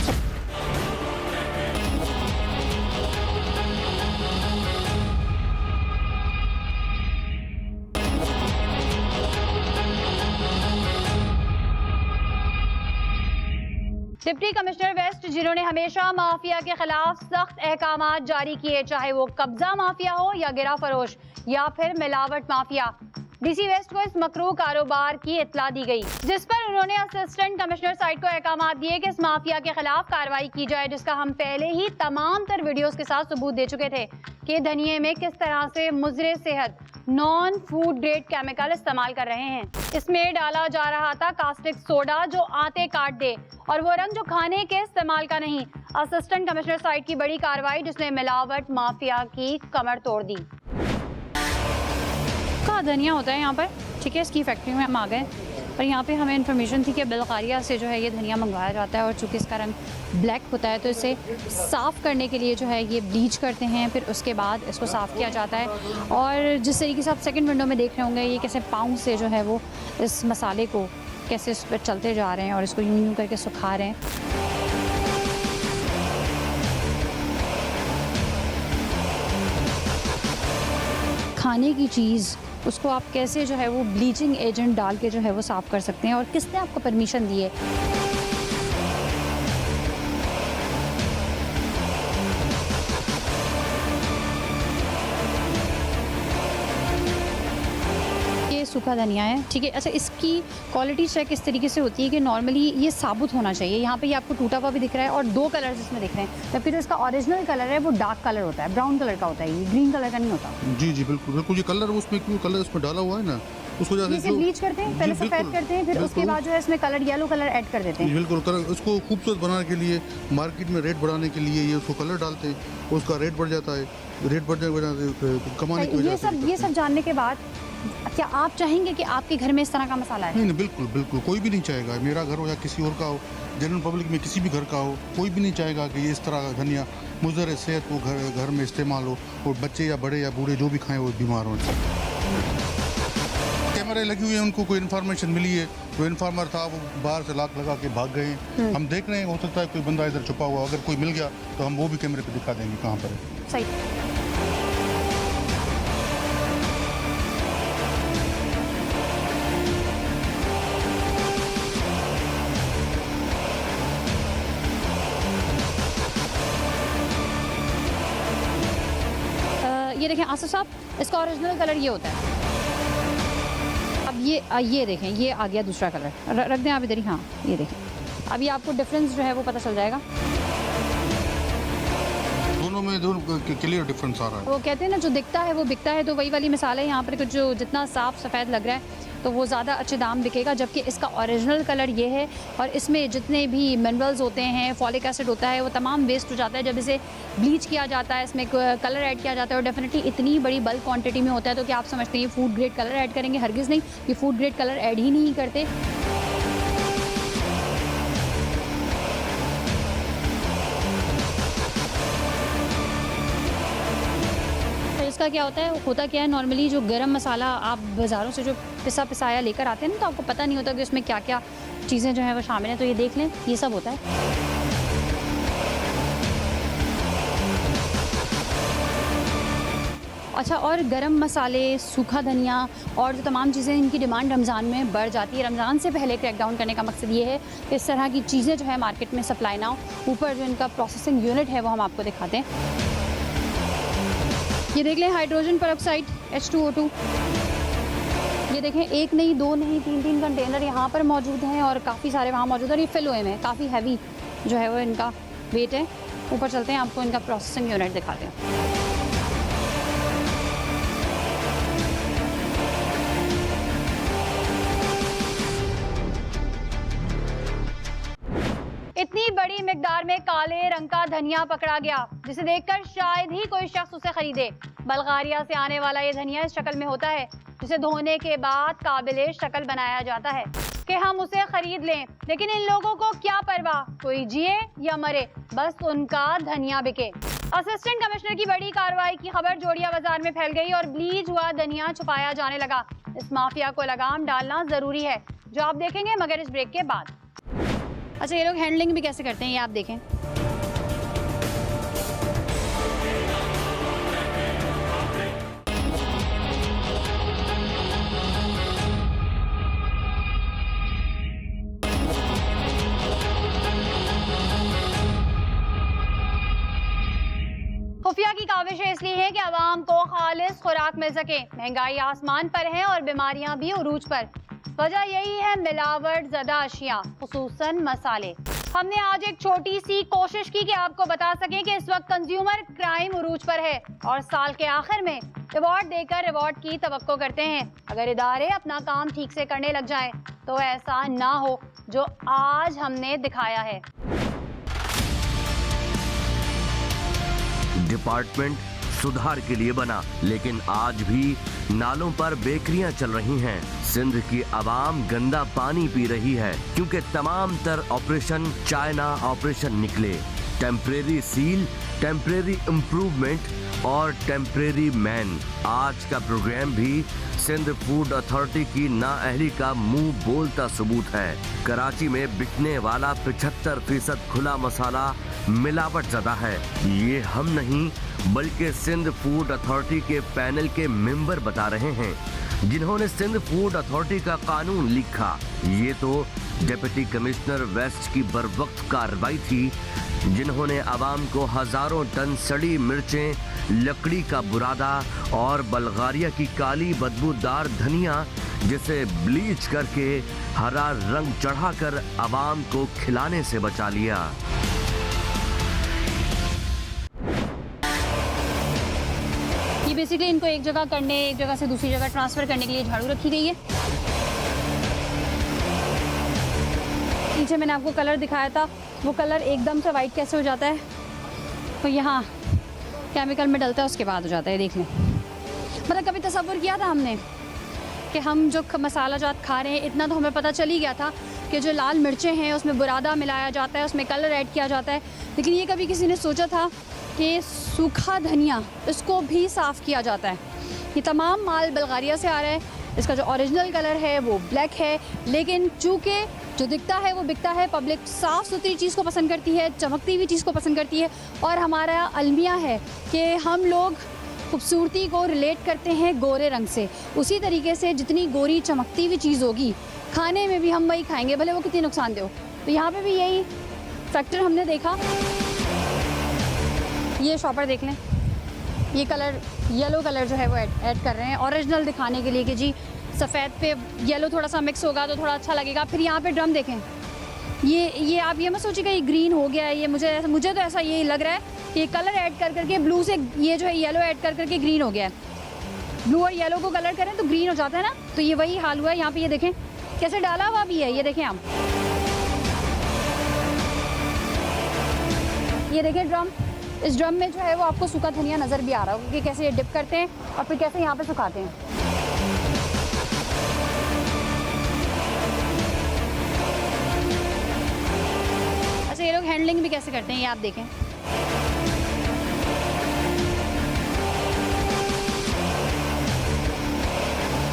डिप्टी कमिश्नर वेस्ट जिन्होंने हमेशा माफिया के खिलाफ सख्त अहकामात जारी किए, चाहे वो कब्जा माफिया हो या गिरा फरोश या फिर मिलावट माफिया। डीसी वेस्ट को इस मकरूह कारोबार की इत्तला दी गई, जिस पर उन्होंने असिस्टेंट कमिश्नर साइड को अहकामात दिए कि इस माफिया के खिलाफ कार्रवाई की जाए, जिसका हम पहले ही तमाम तर वीडियोस के साथ सबूत दे चुके थे कि धनिये में किस तरह से मुजरे सेहत नॉन फूड ग्रेड केमिकल इस्तेमाल कर रहे हैं। इसमें डाला जा रहा था कास्टिक सोडा जो आंतें काट दे, और वो रंग जो खाने के इस्तेमाल का नहीं। असिस्टेंट कमिश्नर साइड की बड़ी कार्रवाई जिसने मिलावट माफिया की कमर तोड़ दी। का धनिया होता है यहाँ पर, ठीक है, इसकी फैक्ट्री में हम आ गए और यहाँ पे हमें इन्फॉर्मेशन थी कि बुल्गारिया से जो है ये धनिया मंगवाया जाता है, और चूँकि इसका रंग ब्लैक होता है तो इसे साफ़ करने के लिए जो है ये ब्लीच करते हैं, फिर उसके बाद इसको साफ़ किया जाता है। और जिस तरीके से आप सेकंड विंडो में देख रहे होंगे ये कैसे पाँव से जो है वो इस मसाले को कैसे इस पर चलते जा रहे हैं और इसको यूं यूं करके सुखा रहे हैं। खाने की चीज़ उसको आप कैसे जो है वो ब्लीचिंग एजेंट डाल के जो है वो साफ़ कर सकते हैं, और किसने आपको परमिशन दी है। ये सूखा धनिया है, ठीक है। अच्छा, इसकी क्वालिटी चेक इस तरीके से होती है कि नॉर्मली ये साबुत होना चाहिए। यहाँ पे ये आपको टूटा हुआ भी दिख रहा है और दो कलर्स इसमें दिख रहे हैं, जबकि जो इसका ओरिजिनल कलर है वो डार्क कलर होता है, ब्राउन कलर का होता है, ये ग्रीन कलर का नहीं होता। जी जी बिल्कुल बिल्कुल, ये कलर उसमें क्यों कलर उसमें डाला हुआ है ना, उसको इसे ब्लीच करते हैं, पहले सफेद करते हैं, फिर उसके बाद जो है इसमें कलर येलो कलर ऐड कर देते हैं। बिल्कुल कलर उसको खूबसूरत बनाने के लिए, मार्केट में रेट बढ़ाने के लिए ये उसको कलर डालते हैं, उसका रेट बढ़ जाता है, रेट बढ़ जाने की वजह से कमाने की वजह से। ये सब जानने के बाद क्या आप चाहेंगे कि आपके घर में इस तरह का मसाला है? नहीं, बिल्कुल बिल्कुल, कोई भी नहीं चाहेगा, मेरा घर हो या किसी और का हो, जनरल पब्लिक में किसी भी घर का हो, कोई भी नहीं चाहेगा कि ये इस तरह का धनिया मुज़र सेहत को घर में इस्तेमाल हो और बच्चे या बड़े या बूढ़े जो भी खाएं वो बीमार हों। कैमरे लगी हुई है, उनको कोई इन्फॉर्मेशन मिली है, जो इन्फॉर्मर था वो बाहर से लात लगा के भाग गए हैं। हम देख रहे हैं, हो सकता है कोई बंदा इधर छुपा हुआ, अगर कोई मिल गया तो हम वो भी कैमरे पे दिखा देंगे कहाँ पर है। सही। ये देखें आसिफ साहब, इसका ओरिजिनल कलर ये होता है। अब ये देखें, ये आ गया दूसरा कलर, रख दें आप इधर ही। हाँ, ये देखें, अभी आपको डिफरेंस जो है वो पता चल जाएगा। दोनों में क्लियर डिफरेंस आ रहा है। वो कहते हैं ना, जो दिखता है वो बिकता है, तो वही वाली मिसाल है यहाँ पर। जो जितना साफ सफ़ेद लग रहा है तो वो ज़्यादा अच्छे दाम बिकेगा, जबकि इसका ओरिजिनल कलर ये है, और इसमें जितने भी मिनरल्स होते हैं, फॉलिक एसिड होता है, वो तमाम वेस्ट हो जाता है जब इसे ब्लीच किया जाता है, इसमें कलर ऐड किया जाता है, और डेफिनेटली इतनी बड़ी बल्क क्वांटिटी में होता है। तो क्या आप समझते हैं ये फूड ग्रेड कलर ऐड करेंगे? हरगिज़ नहीं, ये फूड ग्रेड कलर ऐड ही नहीं करते। इसका क्या होता है, होता क्या है, नॉर्मली जो गरम मसाला आप बाज़ारों से जो पिसाया लेकर आते हैं ना, तो आपको पता नहीं होता कि उसमें क्या क्या चीज़ें जो हैं वो शामिल हैं। तो ये देख लें, ये सब होता है। अच्छा, और गरम मसाले, सूखा धनिया और जो तमाम चीज़ें, इनकी डिमांड रमज़ान में बढ़ जाती है। रमज़ान से पहले क्रैकडाउन करने का मकसद ये है कि इस तरह की चीज़ें जो है मार्केट में सप्लाई ना हो। ऊपर जो इनका प्रोसेसिंग यूनिट है वो हम आपको दिखाते हैं। ये देख लें, हाइड्रोजन पेरोक्साइड H2O2। ये देखें, एक नहीं, दो नहीं, तीन कंटेनर यहाँ पर मौजूद हैं और काफ़ी सारे वहाँ मौजूद हैं, और ये फिल हुए हैं। काफ़ी हैवी जो है वो इनका वेट है। ऊपर चलते हैं, आपको इनका प्रोसेसिंग यूनिट दिखाते हैं। इतनी बड़ी मिकदार में काले रंग का धनिया पकड़ा गया, जिसे देखकर शायद ही कोई शख्स उसे खरीदे। बल्गारिया से आने वाला ये धनिया इस शक्ल में होता है, जिसे धोने के बाद काबिले शक्ल बनाया जाता है कि हम उसे खरीद लें। लेकिन इन लोगों को क्या परवाह, कोई जिए या मरे, बस उनका धनिया बिके। असिस्टेंट कमिश्नर की बड़ी कार्रवाई की खबर जोड़िया बाजार में फैल गई और ब्लीच हुआ धनिया छुपाया जाने लगा। इस माफिया को लगाम डालना जरूरी है, जो आप देखेंगे मगर इस ब्रेक के बाद। अच्छा, ये लोग हैंडलिंग भी कैसे करते हैं ये आप देखें। कोशिशें इसलिए हैं कि आवाम को खालिस खुराक मिल सके। महंगाई आसमान पर है और बीमारियां भी उरूज पर। वजह यही है मिलावट ज़दा अशिया, खुसूसन मसाले। हमने आज एक छोटी सी कोशिश की कि आपको बता सकें कि इस वक्त कंज्यूमर क्राइम उरूज पर है और साल के आखिर में रिवॉर्ड देकर रिवॉर्ड की तवक्को करते हैं। अगर इदारे अपना काम ठीक से करने लग जाएं तो ऐसा ना हो जो आज हमने दिखाया है। डिपार्टमेंट सुधार के लिए बना, लेकिन आज भी नालों पर बेकरियां चल रही हैं। सिंध की आवाम गंदा पानी पी रही है क्योंकि तमाम तर ऑपरेशन चाइना ऑपरेशन निकले। टेम्परेरी सील, टेम्परेरी इम्प्रूवमेंट और टेम्परेरी मैन। आज का प्रोग्राम भी सिंध फूड अथॉरिटी की नाअहली का मुंह बोलता सबूत है। कराची में बिकने वाला 75% खुला मसाला मिलावट ज़्यादा है। ये हम नहीं बल्कि सिंध फूड अथॉरिटी के पैनल के मेंबर बता रहे हैं, जिन्होंने सिंध फूड अथॉरिटी का कानून लिखा। ये तो डिप्टी कमिश्नर वेस्ट की बरवक्त कार्रवाई थी, जिन्होंने आवाम को हजारों टन सड़ी मिर्चें, लकड़ी का बुरादा और बल्गारिया की काली बदबूदार धनिया जिसे ब्लीच करके हरा रंग चढ़ाकर आवाम को खिलाने से बचा लिया। ये बेसिकली इनको एक जगह से दूसरी जगह ट्रांसफर करने के लिए झाड़ू रखी गई है। पीछे मैंने आपको कलर दिखाया था, वो कलर एकदम से वाइट कैसे हो जाता है तो यहाँ केमिकल में डलता है, उसके बाद हो जाता है। देख लें, मतलब कभी तसव्वुर किया था हमने कि हम जो मसाला जात खा रहे हैं, इतना तो हमें पता चल ही गया था कि जो लाल मिर्चें हैं उसमें बुरादा मिलाया जाता है, उसमें कलर ऐड किया जाता है। लेकिन ये कभी किसी ने सोचा था कि सूखा धनिया, इसको भी साफ़ किया जाता है। ये तमाम माल बल्गारिया से आ रहा है। इसका जो ओरिजिनल कलर है वो ब्लैक है, लेकिन चूँकि जो दिखता है वो बिकता है। पब्लिक साफ़ सुथरी चीज़ को पसंद करती है, चमकती हुई चीज़ को पसंद करती है। और हमारा अलमिया है कि हम लोग खूबसूरती को रिलेट करते हैं गोरे रंग से। उसी तरीके से जितनी गोरी चमकती हुई चीज़ होगी, खाने में भी हम वही खाएंगे, भले वो कितनी नुकसानदेह हो। तो यहाँ पे भी यही फैक्टर हमने देखा। ये शॉपर देख लें, ये कलर येलो कलर जो है वो ऐड कर रहे हैं ओरिजिनल दिखाने के लिए कि जी सफ़ेद पे येलो थोड़ा सा मिक्स होगा तो थोड़ा अच्छा लगेगा। फिर यहाँ पे ड्रम देखें, ये आप ये मत सोचिएगा ये ग्रीन हो गया है। ये मुझे तो ऐसा ये लग रहा है कि कलर ऐड कर करके ब्लू से ये जो है येलो ऐड कर करके ग्रीन हो गया है। ब्लू और येलो को कलर करें तो ग्रीन हो जाता है ना, तो ये वही हाल हुआ है। यहाँ पे ये देखें कैसे डाला हुआ भी है, ये देखें आप, ये देखें ड्रम। इस ड्रम में जो है वो आपको सूखा धनिया नज़र भी आ रहा होगा कि कैसे ये डिप करते हैं और फिर कैसे यहाँ पे सुखाते हैं। अच्छा, ये लोग हैंडलिंग भी कैसे करते हैं ये आप देखें।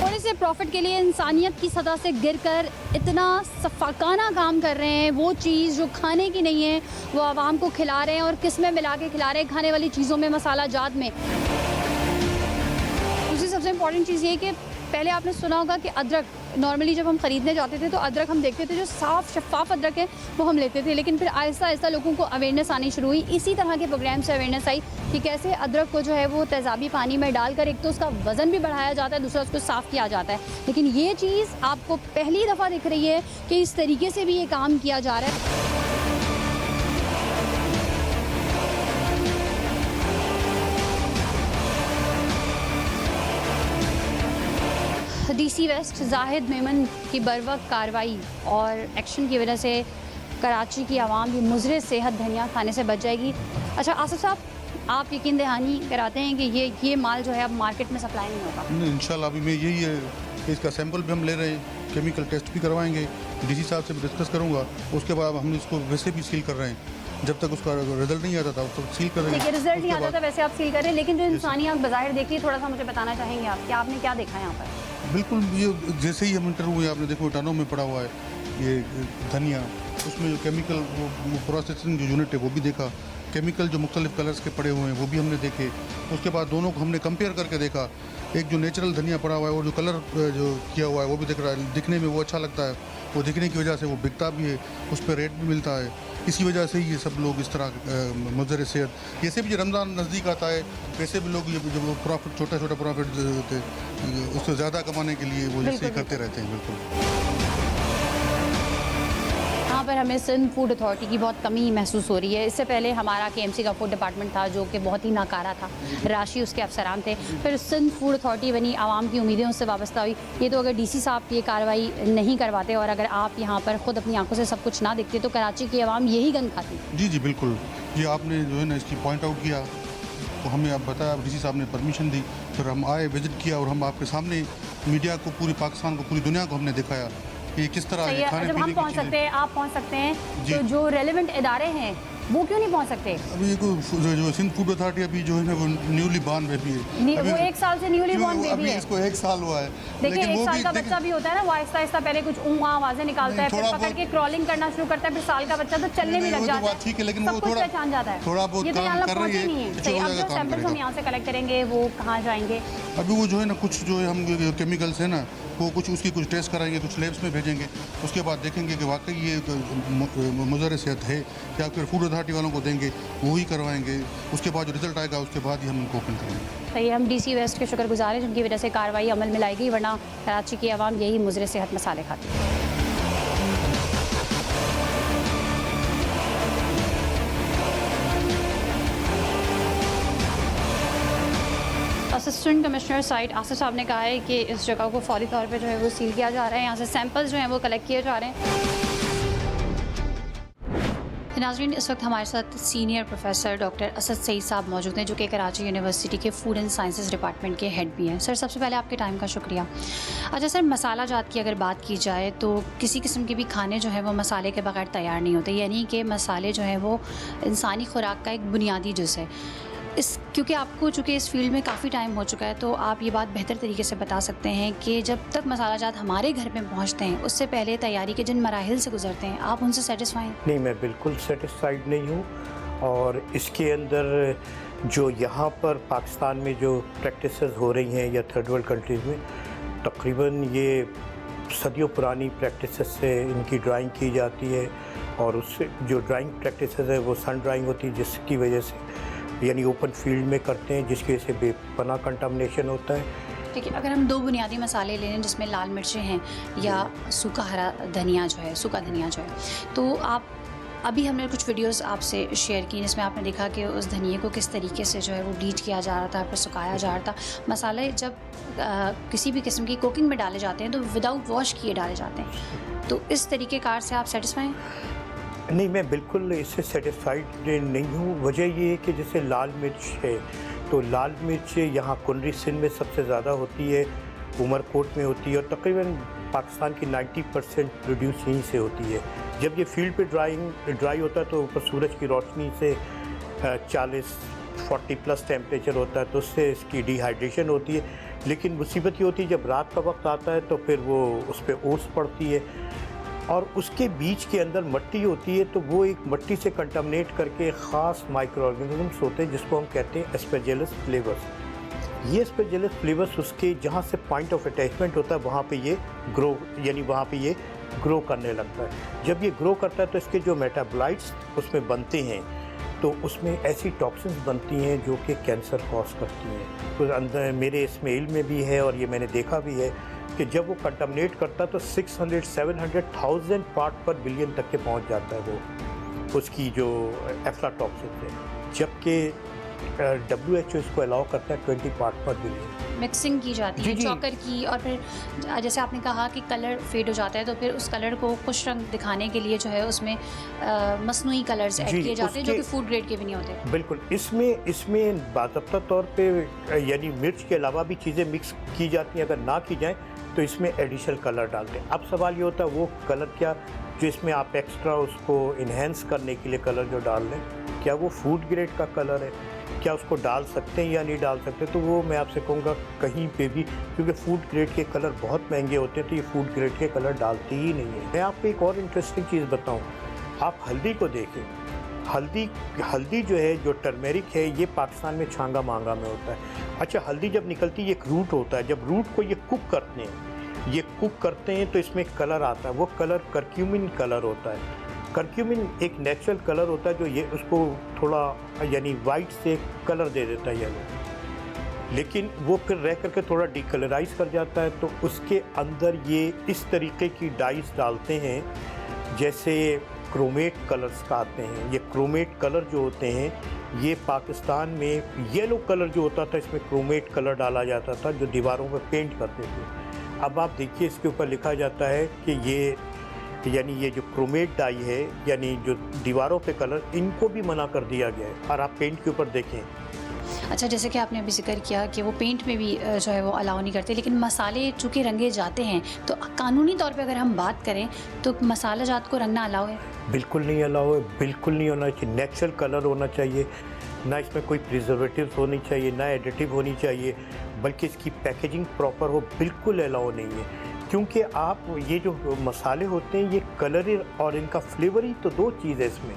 थोड़े से प्रॉफिट के लिए इंसानियत की सतह से गिरकर इतना सफाकाना काम कर रहे हैं। वो चीज़ जो खाने की नहीं है वो आवाम को खिला रहे हैं और किस में मिला के खिला रहे हैं, खाने वाली चीज़ों में, मसाला जात में। दूसरी सबसे इम्पॉर्टेंट चीज़ ये कि पहले आपने सुना होगा कि अदरक नॉर्मली जब हम ख़रीदने जाते थे तो अदरक हम देखते थे जो साफ़ शफाफ अदरक है वो हम लेते थे। लेकिन फिर आहिस्ता आहिस्ता लोगों को अवेयरनेस आनी शुरू हुई। इसी तरह के प्रोग्राम से अवेयरनेस आई कि कैसे अदरक को जो है वो तेज़ाबी पानी में डालकर एक तो उसका वज़न भी बढ़ाया जाता है, दूसरा उसको साफ़ किया जाता है। लेकिन ये चीज़ आपको पहली दफ़ा दिख रही है कि इस तरीके से भी ये काम किया जा रहा है। डीसी वेस्ट जाहिद मेमन की बरवक्त कार्रवाई और एक्शन की वजह से कराची की आवाम भी मुज़र सेहत धनिया खाने से बच जाएगी। अच्छा आसिफ साहब, आप यकीन दहानी कराते हैं कि ये माल जो है अब मार्केट में सप्लाई नहीं होगा? इंशाल्लाह अभी मैं यही है कि इसका सैंपल भी हम ले रहे हैं, केमिकल टेस्ट भी करवाएंगे, डीसी साहब से भी डिस्कस करूँगा। उसके बाद हम इसको वैसे भी सील कर रहे हैं, जब तक उसका रिजल्ट नहीं आता था उस तक सील करेंगे। देखिए रिजल्ट नहीं आता था वैसे आप सील करें, लेकिन जो इंसानी आँख बज़ाहिर देख रही, थोड़ा सा मुझे बताना चाहेंगे आप कि आपने क्या देखा यहाँ पर? बिल्कुल, ये जैसे ही हम इंटर हुए आपने देखो टानों में पड़ा हुआ है ये धनिया, उसमें जो केमिकल वो प्रोसेसिंग जो यूनिट है वो भी देखा, केमिकल जो मुख्तलिफ कलर्स के पड़े हुए हैं वो भी हमने देखे। उसके बाद दोनों को हमने कंपेयर करके देखा, एक जो नेचुरल धनिया पड़ा हुआ है और जो कलर जो किया हुआ है वो भी दिख रहा है, दिखने में वो अच्छा लगता है, वो दिखने की वजह से वो बिकता भी है, उस पर रेट भी मिलता है। इसी वजह से ये सब लोग इस तरह मुज़र सेहत, जैसे भी रमज़ान नज़दीक आता है वैसे भी लोग ये जो प्रॉफिट छोटा छोटा प्रॉफिट होते उससे ज़्यादा कमाने के लिए वो जैसे ही करते रहते हैं। बिल्कुल यहाँ पर हमें सिंध फूड अथॉरिटी की बहुत कमी महसूस हो रही है। इससे पहले हमारा KMC का फूड डिपार्टमेंट था जो कि बहुत ही नाकारा था, राशि उसके अफसरान थे। फिर सिंध फूड अथॉरिटी बनी, आवाम की उम्मीदें उससे वाबस्ता हुई। ये तो अगर DC साहब ये कार्रवाई नहीं करवाते और अगर आप यहाँ पर ख़ुद अपनी आंखों से सब कुछ ना देखते तो कराची की आवाम यही गंद खाती। जी जी बिल्कुल, ये आपने जो है ना इसकी पॉइंट आउट किया तो हमें आप बताया, DC साहब ने परमिशन दी, फिर हम आए, विजिट किया और हम आपके सामने मीडिया को, पूरी पाकिस्तान को, पूरी दुनिया को हमने दिखाया कि किस तरह ये खाने जब हम पहुंच सकते हैं, आप पहुंच सकते हैं, तो जो रेलेवेंट इदारे हैं वो क्यों नहीं पहुंच सकते? अभी जो सिंध फूड अथॉरिटी अभी जो है ना वो न्यूली बॉर्न बेबी है, वो 1 साल से न्यूली बॉर्न बेबी है। इसको 1 साल हुआ है। देखिए 1 साल का बच्चा भी होता है ना, वो आहिस्ता आहिस्ता पहले कुछ ऊँगा आवाजें निकालता है, फिर पकड़ के क्रॉलिंग करना शुरू करता है, फिर साल का बच्चा तो चलने भी लग जाता है, ठीक है, लेकिन वो थोड़ा पहचान जाता है, थोड़ा बहुत ये तो यहाँ कर रही नहीं है। सही, अब जो सैंपल्स हम यहाँ से कलेक्ट करेंगे वो कहाँ जाएंगे? अभी वो जो है ना कुछ जो हम केमिकल्स है ना वो कुछ उसकी कुछ टेस्ट कराएंगे, कुछ लैब्स में भेजेंगे, उसके बाद देखेंगे कि वाकई ये मुज़र सेहत है या फिर फूड अथॉरिटी वालों को देंगे, वो ही करवाएंगे। उसके बाद जो रिजल्ट आएगा उसके बाद ही हम उनको ओपन करेंगे। सही, हम DC वेस्ट के शुक्रगुजार हैं जिनकी वजह से कार्रवाई अमल में लाएगी, वरना कराची की आवाम यही मुज़र सेहत मसाले खाती है। असिस्टेंट कमिश्नर साइट आसिफ साहब ने कहा है कि इस जगह को फौरी तौर पे जो है वो सील किया जा रहा है, यहाँ से सैंपल्स जो हैं वो कलेक्ट किए जा रहे हैं। नाज़रीन, इस वक्त हमारे साथ senior professor doctor Asad Saeed साहब मौजूद हैं जो कि कराची यूनिवर्सिटी के फूड एंड साइंसेस डिपार्टमेंट के हेड भी हैं। सर, सबसे पहले आपके टाइम का शुक्रिया। अच्छा सर, मसाला जात की अगर बात की जाए तो किसी किस्म के भी खाने जो है वो मसाले के बगैर तैयार नहीं होते, यानी कि मसाले जो हैं वो इंसानी खुराक का एक बुनियादी जुज़ है। क्योंकि आपको चूँकि इस फील्ड में काफ़ी टाइम हो चुका है तो आप ये बात बेहतर तरीके से बता सकते हैं कि जब तक मसाला जात हमारे घर में पहुंचते हैं उससे पहले तैयारी के जिन मराहिल से गुजरते हैं, आप उनसे सेटिस्फाई हैं? नहीं, मैं बिल्कुल सेटिस्फाइड नहीं हूँ। और इसके अंदर जो यहाँ पर पाकिस्तान में जो प्रैक्टिसेस हो रही हैं या थर्ड वर्ल्ड कंट्रीज़ में, तकरीबन ये सदियों पुरानी प्रैक्टिसेस से इनकी ड्राइंग की जाती है और उससे जो ड्राइंग प्रैक्टिसेस है वो सन ड्राइंग होती है, जिसकी वजह से यानी ओपन फील्ड में करते हैं, जिसकी वजह से बेपनाह कंटामिनेशन होता है। ठीक है, अगर हम 2 बुनियादी मसाले ले लें जिसमें लाल मिर्चें हैं या सूखा हरा धनिया जो है, सूखा धनिया जो है, तो आप अभी हमने कुछ वीडियोस आपसे शेयर की जिसमें आपने देखा कि उस धनिए को किस तरीके से जो है वो ब्लीच किया जा रहा था, फिर सुखाया जा रहा था। मसाले जब किसी भी किस्म की कुकिंग में डाले जाते हैं तो विदाउट वॉश किए डाले जाते हैं, तो इस तरीके कार से आप सेटिस्फाई हैं? नहीं, मैं बिल्कुल इससे सेटिस्फाइड नहीं हूँ। वजह ये है कि जैसे लाल मिर्च है तो लाल मिर्च यहाँ कुनरी सिंध में सबसे ज़्यादा होती है, उमरकोट में होती है और तकरीबन पाकिस्तान की 90% प्रोड्यूस यहीं से होती है। जब ये फील्ड पे ड्राई होता है तो ऊपर सूरज की रोशनी से 40 प्लस टेम्परेचर होता है तो उससे इसकी डिहाइड्रेशन होती है। लेकिन मुसीबत ये होती है जब रात का वक्त आता है तो फिर वो उस पर ओस पड़ती है और उसके बीच के अंदर मिट्टी होती है, तो वो एक मिट्टी से कंटामिनेट करके ख़ास माइक्रो ऑर्गेनिजम्स होते हैं जिसको हम कहते हैं एस्परजिलस फ्लेवर्स। ये एस्परजिलस फ्लेवर्स उसके जहाँ से पॉइंट ऑफ अटैचमेंट होता है वहाँ पे ये ग्रो करने लगता है। जब ये ग्रो करता है तो इसके जो मेटाबोलाइट्स उसमें बनते हैं तो उसमें ऐसी टॉक्सिन्स बनती हैं जो कि कैंसर कॉज करती हैं। तो अंदर मेरे इसमें इल्म में भी है और ये मैंने देखा भी है कि जब वो कंटामिनेट करता है तो 600-700,000 पार्ट पर बिलियन तक के पहुंच जाता है वो उसकी जो एफ्लाटॉक्सिन है, जबकि WHO इसको अलाउ करता है 20 पार्ट पर बिलियन। मिक्सिंग की जाती है चॉकर की और फिर जैसे आपने कहा कि कलर फेड हो जाता है तो फिर उस कलर को खुश रंग दिखाने के लिए जो है उसमें मसनूई कलर्स ऐड किए जाते हैं जो कि फूड ग्रेड के भी नहीं होते। बिल्कुल, इसमें बाज़ाब्ता तौर पे यानी मिर्च के अलावा भी चीज़ें मिक्स की जाती हैं, अगर ना की जाएँ तो इसमें एडिशनल कलर डालते हैं। अब सवाल ये होता है वो कलर क्या जो इसमें आप एक्स्ट्रा उसको इन्हेंस करने के लिए कलर जो डाल लें, क्या वो फूड ग्रेड का कलर है, क्या उसको डाल सकते हैं या नहीं डाल सकते? तो वो मैं आपसे कहूँगा कहीं पे भी, क्योंकि फूड ग्रेड के कलर बहुत महंगे होते हैं तो ये फूड ग्रेड के कलर डालते ही नहीं है। मैं आपको एक और इंटरेस्टिंग चीज़ बताऊँ, आप हल्दी को देखें, हल्दी जो है जो टर्मेरिक है ये पाकिस्तान में छांगा मांगा में होता है। अच्छा, हल्दी जब निकलती है एक रूट होता है, जब रूट को ये कुक करते हैं तो इसमें कलर आता है, वो कलर करक्यूमिन कलर होता है। करक्यूमिन एक नेचुरल कलर होता है जो ये उसको थोड़ा यानी वाइट से कलर दे देता है येलो, लेकिन वो फिर रह करके थोड़ा डिकलराइज कर जाता है। तो उसके अंदर ये इस तरीके की डाइस डालते हैं जैसे क्रोमेट कलर्स का आते हैं। ये क्रोमेट कलर जो होते हैं ये पाकिस्तान में येलो कलर जो होता था इसमें क्रोमेट कलर डाला जाता था जो दीवारों पर पेंट करते थे। अब आप देखिए इसके ऊपर लिखा जाता है कि ये यानी ये जो क्रोमेट डाई है यानी जो दीवारों पे कलर, इनको भी मना कर दिया गया है। और आप पेंट के ऊपर देखें। अच्छा, जैसे कि आपने अभी जिक्र किया कि वो पेंट में भी जो है वो अलाउ नहीं करते, लेकिन मसाले चूँकि रंगे जाते हैं तो कानूनी तौर पे अगर हम बात करें तो मसाला जात को रंगना अलाउ है? बिल्कुल नहीं अलाउ है, बिल्कुल नहीं होना चाहिए। नेचुरल कलर होना चाहिए, ना इसमें कोई प्रिजर्वेटिव्स होनी चाहिए, ना एडिटिव होनी चाहिए, बल्कि इसकी पैकेजिंग प्रॉपर हो, बिल्कुल अलाउ नहीं है। क्योंकि आप ये जो मसाले होते हैं ये कलर और इनका फ्लेवर ही तो दो चीज़ है इसमें,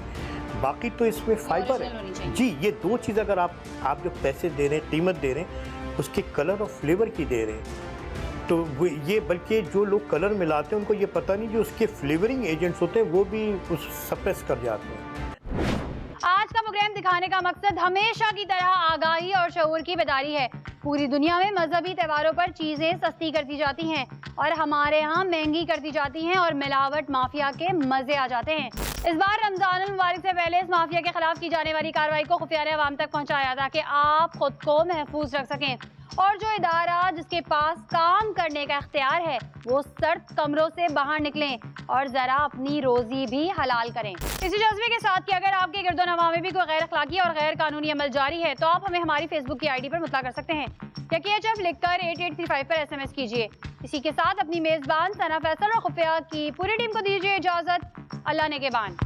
बाकी तो इसमें फाइबर है जी। ये दो चीज़ अगर आप जो पैसे दे रहे हैं, कीमत दे रहे हैं, उसके कलर और फ्लेवर की दे रहे हैं, तो वो ये बल्कि जो लोग कलर मिलाते हैं उनको ये पता नहीं जो उसके फ्लेवरिंग एजेंट्स होते हैं वो भी उस सप्रेस कर जाते हैं। आज का प्रोग्राम दिखाने का मकसद हमेशा की तरह आगाही और शऊर की बेदारी है। पूरी दुनिया में मजहबी त्योहारों पर चीजें सस्ती कर दी जाती हैं और हमारे यहाँ महंगी कर दी जाती हैं और मिलावट माफिया के मजे आ जाते हैं। इस बार रमजान मुबारक से पहले इस माफिया के खिलाफ की जाने वाली कार्रवाई को खुफिया ने अवाम तक पहुँचाया ताकि आप खुद को महफूज रख सकें और जो इदारा जिसके पास काम करने का इख्तियार है वो सर्द कमरों से बाहर निकलें और जरा अपनी रोजी भी हलाल करें। इसी जज्बे के साथ कि अगर आपके गिरदोनवा में भी कोई गैर अखलाकी और गैर कानूनी अमल जारी है तो आप हमें हमारी फेसबुक की आईडी पर मुतला कर सकते हैं या KHF लिखकर 8835 पर SMS कीजिए। इसी के साथ अपनी मेजबान सना फैसल और खुफिया की पूरी टीम को दीजिए इजाजत। अल्लाह ने के बान।